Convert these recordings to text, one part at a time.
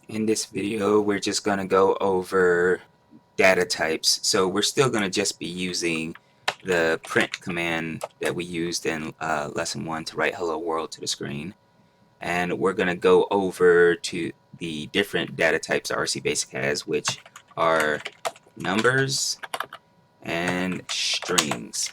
In this video, we're just going to go over data types. So we're still going to just be using the print command that we used in lesson 1 to write hello world to the screen. And we're going to go over to the different data types RCBasic has, which are numbers and strings.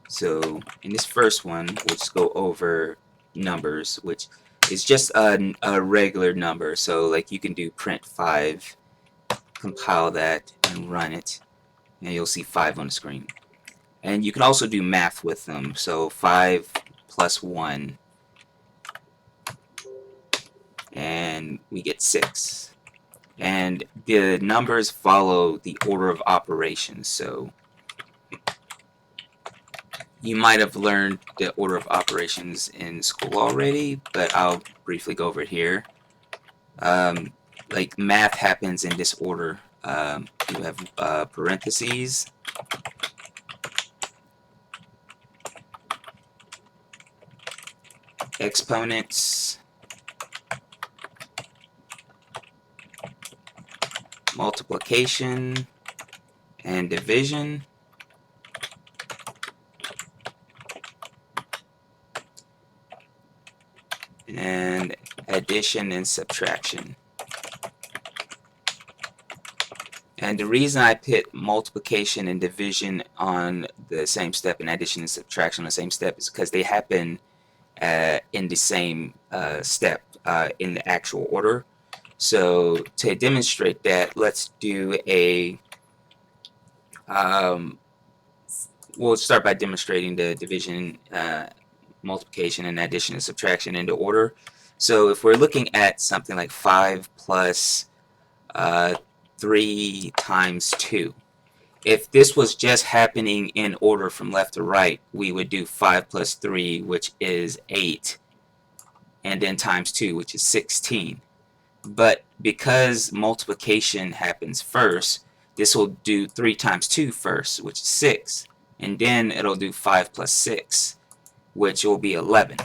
So in this first one, we'll just go over numbers, which is just a regular number. So like you can do print 5, compile that and run it, and you'll see 5 on the screen. And you can also do math with them. So 5 plus 1, and we get 6. And the numbers follow the order of operations. So you might have learned the order of operations in school already, but I'll briefly go over it here. Like math happens in this order. You have parentheses, exponents, multiplication, and division, and addition and subtraction. And the reason I put multiplication and division on the same step and addition and subtraction on the same step is because they happen in the same step in the actual order. So to demonstrate that, let's do a we'll start by demonstrating the division, multiplication, and addition and subtraction into order. So if we're looking at something like 5 plus 3 times 2, if this was just happening in order from left to right, we would do 5 plus 3, which is 8, and then times 2, which is 16. But because multiplication happens first, this will do 3 times 2 first, which is 6. And then it'll do 5 plus 6, which will be 11.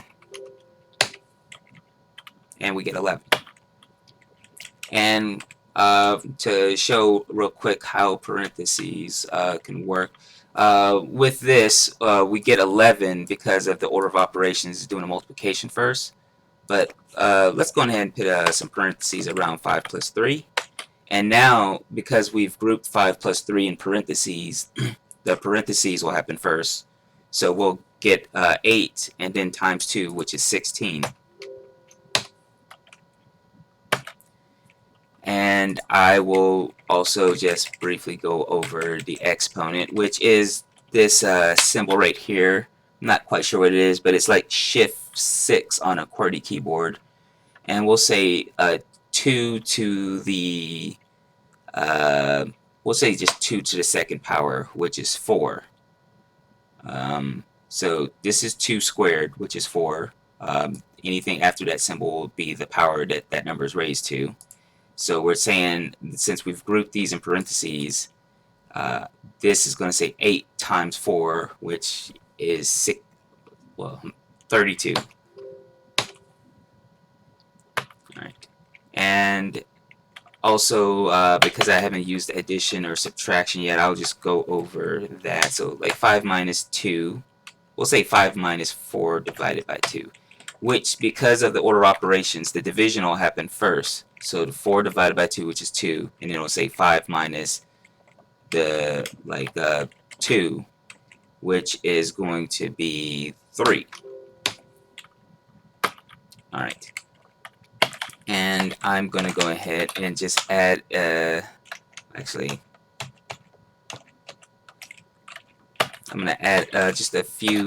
And we get 11. And to show real quick how parentheses can work, with this, we get 11 because of the order of operations is doing a multiplication first. But let's go ahead and put some parentheses around 5 plus 3. And now, because we've grouped 5 plus 3 in parentheses, the parentheses will happen first. So we'll get 8 and then times 2, which is 16. And I will also just briefly go over the exponent, which is this symbol right here. I'm not quite sure what it is, but it's like Shift 6 on a QWERTY keyboard. And we'll say 2 to the, we'll say just 2 to the second power, which is 4. So this is 2 squared, which is 4. Anything after that symbol will be the power that that number is raised to. So we're saying, since we've grouped these in parentheses, this is going to say 8 times 4, which is 32. Alright. And also, because I haven't used addition or subtraction yet, I'll just go over that. So like 5 minus 2, we'll say 5 minus 4 divided by 2. Which, because of the order of operations, the division will happen first. So the 4 divided by 2, which is 2, and then it'll say 5 minus the 2, which is going to be 3. Alright. And I'm going to go ahead and just add, actually, I'm going to add just a few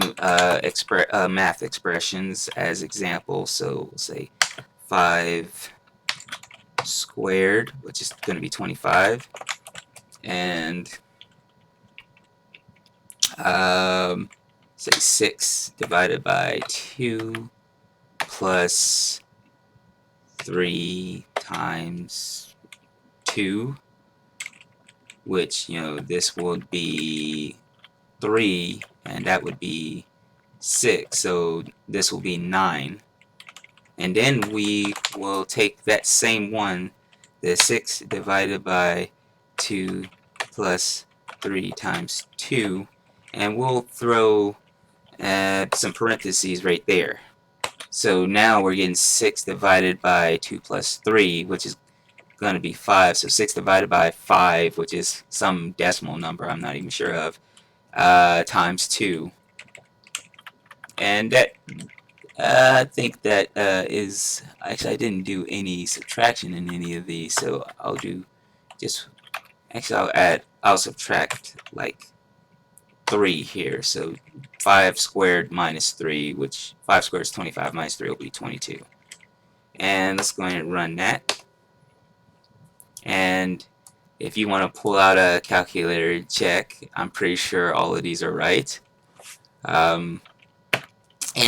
math expressions as examples. So we'll say 5 squared, which is going to be 25, and say 6 divided by 2 plus 3 times 2, which, this would be 3, and that would be 6, so this will be 9. And then we will take that same one, the 6 divided by 2 plus 3 times 2, and we'll throw some parentheses right there. So now we're getting 6 divided by 2 plus 3, which is going to be 5. So 6 divided by 5, which is some decimal number I'm not even sure of, times 2. And that, I think that is, actually I didn't do any subtraction in any of these, so I'll do just, actually I'll subtract like 3 here. So 5 squared minus 3, which 5 squared is 25, minus 3 will be 22. And let's go ahead and run that. And if you want to pull out a calculator, check. I'm pretty sure all of these are right. And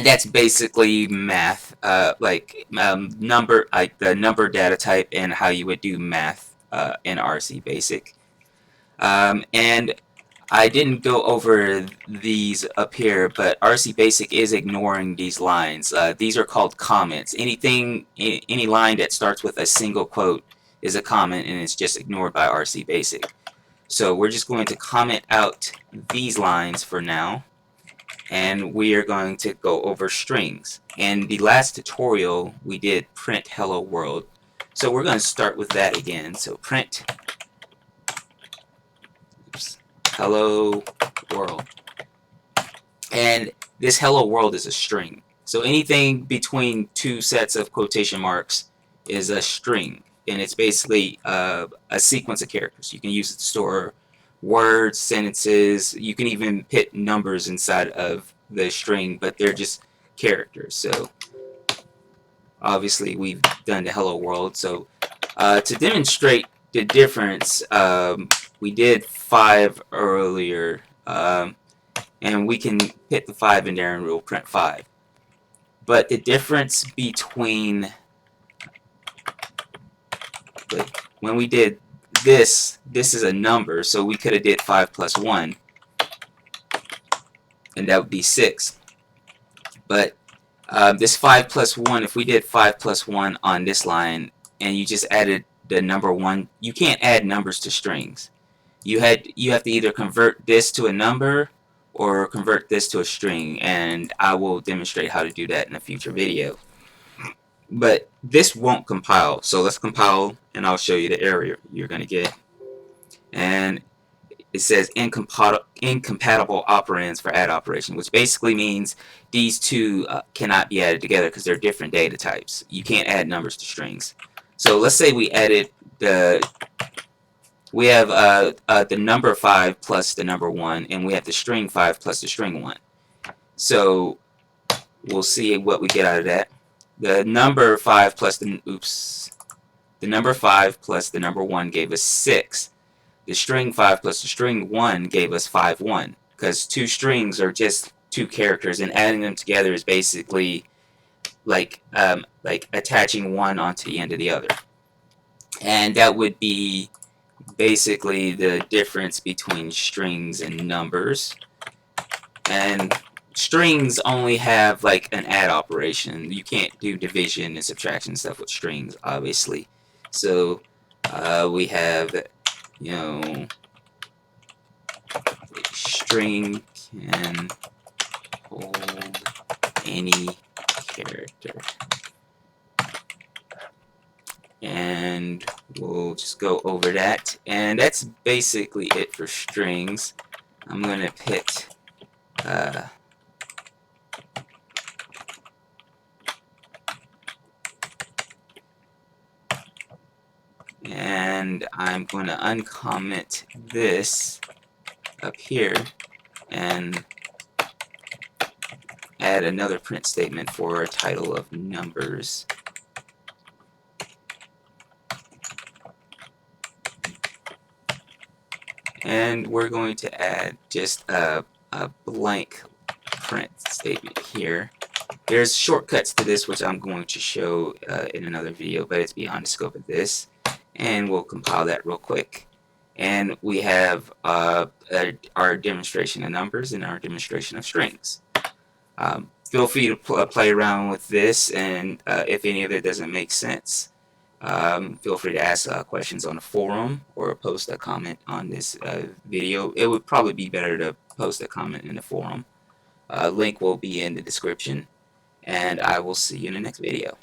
that's basically math, like the number data type and how you would do math in RCBasic. And I didn't go over these up here, but RCBasic is ignoring these lines. These are called comments. Any line that starts with a single quote is a comment, and it's just ignored by RCBasic. So we're just going to comment out these lines for now, and we are going to go over strings. In the last tutorial, we did print hello world. So we're going to start with that again. So print hello world. And this hello world is a string. So anything between two sets of quotation marks is a string. And it's basically a sequence of characters. You can use it to store words, sentences. You can even put numbers inside of the string, but they're just characters. So obviously we've done the hello world. So to demonstrate the difference, we did 5 earlier, and we can hit the 5 in there and we'll print 5. But the difference between when we did this is a number, so we could have did 5 plus 1, and that would be 6. But this 5 plus 1, if we did 5 plus 1 on this line, and you just added the number 1, you can't add numbers to strings. You have to either convert this to a number or convert this to a string, and I will demonstrate how to do that in a future video. But this won't compile, so let's compile and I'll show you the error you're going to get. And it says incompatible operands for add operation, which basically means these two cannot be added together because they're different data types. You can't add numbers to strings. So let's say we added we have the number 5 plus the number 1, and we have the string 5 plus the string 1. So we'll see what we get out of that. The number 5 plus the number 5 plus the number 1 gave us 6. The string 5 plus the string 1 gave us 5, 1. Because two strings are just two characters, and adding them together is basically like attaching one onto the end of the other. And that would be basically the difference between strings and numbers. And strings only have like an add operation. You can't do division and subtraction stuff with strings, obviously. So we have, you know, a string can hold any character. And we'll just go over that. And that's basically it for strings. I'm going to pick and I'm going to uncomment this up here and add another print statement for a title of numbers. And we're going to add just a blank print statement here. There's shortcuts to this which I'm going to show in another video, but it's beyond the scope of this. And we'll compile that real quick. And we have our demonstration of numbers and our demonstration of strings. feel free to play around with this, and if any of it doesn't make sense, feel free to ask questions on the forum or post a comment on this video. It would probably be better to post a comment in the forum. Link will be in the description, and I will see you in the next video.